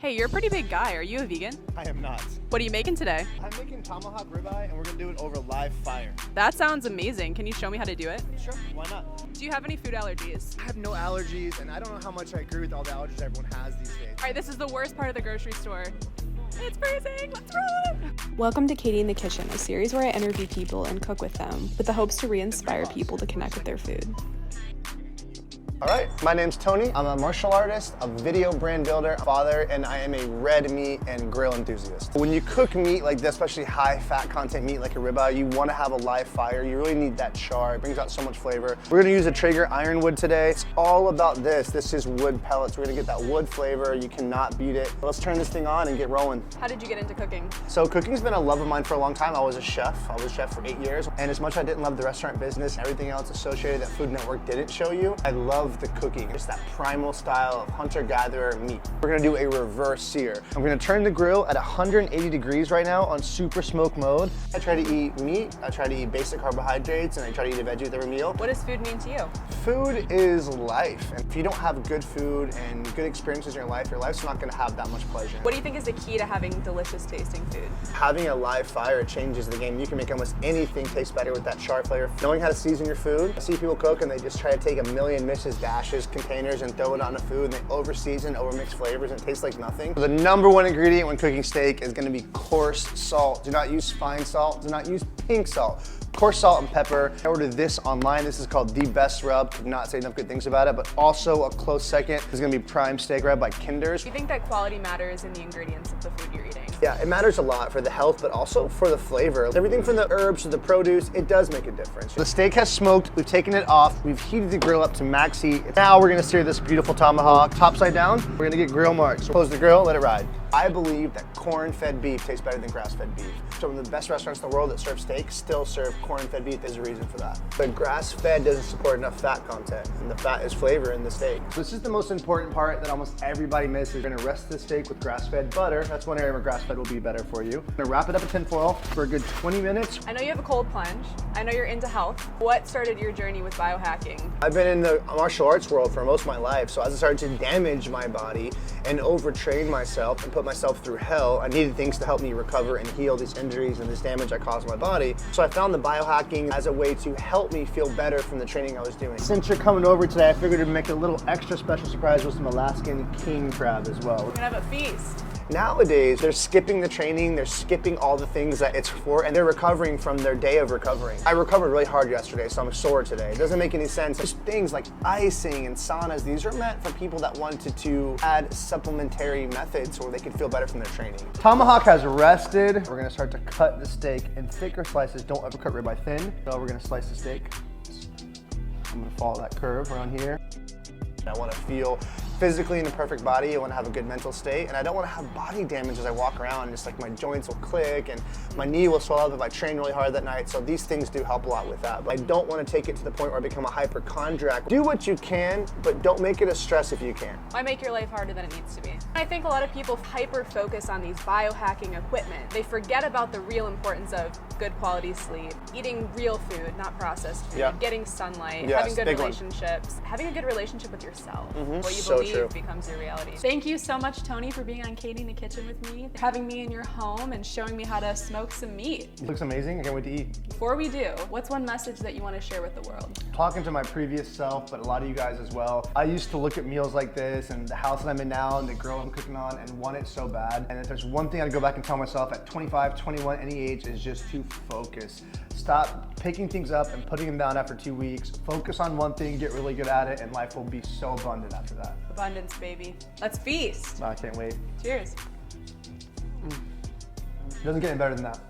Hey, you're a pretty big guy. Are you a vegan? I am not. What are you making today? I'm making tomahawk ribeye and we're gonna do it over live fire. That sounds amazing. Can you show me how to do it? Sure, why not? Do you have any food allergies? I have no allergies and I don't know how much I agree with all the allergies everyone has these days. All right, this is the worst part of the grocery store. It's freezing, let's run! Welcome to Katie in the Kitchen, a series where I interview people and cook with them, with the hopes to re-inspire people to connect with their food. All right, my name's Tony. I'm a martial artist, a video brand builder, father, and I am a red meat and grill enthusiast. When you cook meat like this, especially high fat content meat like a ribeye, you want to have a live fire. You really need that char. It brings out so much flavor. We're gonna use a Traeger ironwood today. It's all about this. This is wood pellets. We're gonna get that wood flavor. You cannot beat it. Let's turn this thing on and get rolling. How did you get into cooking? So cooking's been a love of mine for a long time. I was a chef. I was a chef for 8 years. And as much as I didn't love the restaurant business, everything else associated that Food Network didn't show you, I love the cooking. It's that primal style of hunter-gatherer meat. We're gonna do a reverse sear. I'm gonna turn the grill at 180 degrees right now on super smoke mode. I try to eat meat, I try to eat basic carbohydrates, and I try to eat a veggie with every meal. What does food mean to you? Food is life. And if you don't have good food and good experiences in your life's not gonna have that much pleasure. What do you think is the key to having delicious tasting food? Having a live fire changes the game. You can make almost anything taste better with that char flavor. Knowing how to season your food. I see people cook and they just try to take a million Mrs. Dashes containers and throw it on the food, and they over-season, over-mix flavors, and it tastes like nothing. The #1 ingredient when cooking steak is gonna be coarse salt. Do not use fine salt, do not use pink salt. Coarse salt and pepper. I ordered this online. This is called The Best Rub. Could not say enough good things about it, but also a close second is gonna be Prime Steak Rub by Kinder's. Do you think that quality matters in the ingredients of the food you're eating? Yeah, it matters a lot for the health, but also for the flavor. Everything from the herbs to the produce, it does make a difference. The steak has smoked, we've taken it off, we've heated the grill up to max heat. Now we're gonna sear this beautiful tomahawk topside down. We're gonna get grill marks. Close the grill, let it ride. I believe that corn-fed beef tastes better than grass-fed beef. Some of the best restaurants in the world that serve steak still serve corn-fed beef. There's a reason for that. But grass-fed doesn't support enough fat content, and the fat is flavor in the steak. This is the most important part that almost everybody misses. You're gonna rest the steak with grass-fed butter. That's one area where grass-fed will be better for you. I'm gonna wrap it up in tinfoil for a good 20 minutes. I know you have a cold plunge. I know you're into health. What started your journey with biohacking? I've been in the martial arts world for most of my life, so as I started to damage my body and overtrain myself and put myself through hell, I needed things to help me recover and heal these injuries and this damage I caused my body. So I found the biohacking as a way to help me feel better from the training I was doing. Since you're coming over today, I figured to make a little extra special surprise with some Alaskan king crab as well. We're gonna have a feast. Nowadays, they're skipping the training, they're skipping all the things that it's for, and they're recovering from their day of recovering. I recovered really hard yesterday, so I'm sore today. It doesn't make any sense. There's things like icing and saunas. These are meant for people that wanted to add supplementary methods so they could feel better from their training. Tomahawk has rested. We're gonna start to cut the steak in thicker slices. Don't ever cut ribeye thin. So we're gonna slice the steak. I'm gonna follow that curve around here. I wanna feel physically in the perfect body. I want to have a good mental state, and I don't want to have body damage as I walk around. Just like my joints will click and my knee will swell up if I train really hard that night. So these things do help a lot with that. But I don't want to take it to the point where I become a hypochondriac. Do what you can, but don't make it a stress if you can. Why make your life harder than it needs to be? I think a lot of people hyper-focus on these biohacking equipment. They forget about the real importance of good quality sleep, eating real food, not processed food, getting sunlight, having good relationships, having a good relationship with yourself. What you believe becomes your reality. Thank you so much, Tony, for being on Katie in the Kitchen with me, having me in your home and showing me how to smoke some meat. It looks amazing. I can't wait to eat. Before we do, what's one message that you want to share with the world? Talking to my previous self, but a lot of you guys as well. I used to look at meals like this and the house that I'm in now and the grill I'm cooking on and want it so bad. And if there's one thing I'd go back and tell myself at 25, 21, any age is just to focus. Stop picking things up and putting them down after 2 weeks. Focus on one thing, get really good at it, and life will be so abundant after that. Abundance, baby. Let's feast. I can't wait. Cheers. It doesn't get any better than that.